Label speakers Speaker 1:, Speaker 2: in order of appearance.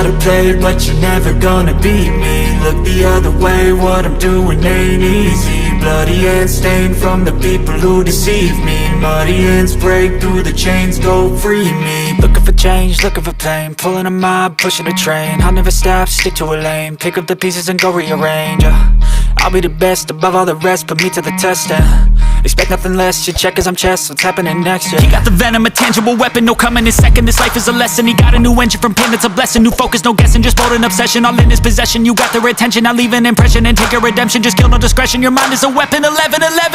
Speaker 1: to play, but you're never gonna beat me. Look the other way, what I'm doing ain't easy. Bloody hands stained from the people who deceive me. Muddy hands break through the chains, go free me. Looking for change, looking for pain, pulling a mob, pushing a train. I'll never stop, stick to a lane, pick up the pieces and go rearrange. I'll be the best above all the rest, put me to the test and expect nothing less, your check is I'm chess, what's happening next, yeah. He got the venom, a tangible weapon, no coming in second. This life is a lesson, he got a new engine from pain, it's a blessing. New focus, no guessing, just bold and obsession. All in his possession, you got their attention. I'll leave an impression and take a redemption. Just kill, no discretion, your mind is a weapon. 11-11.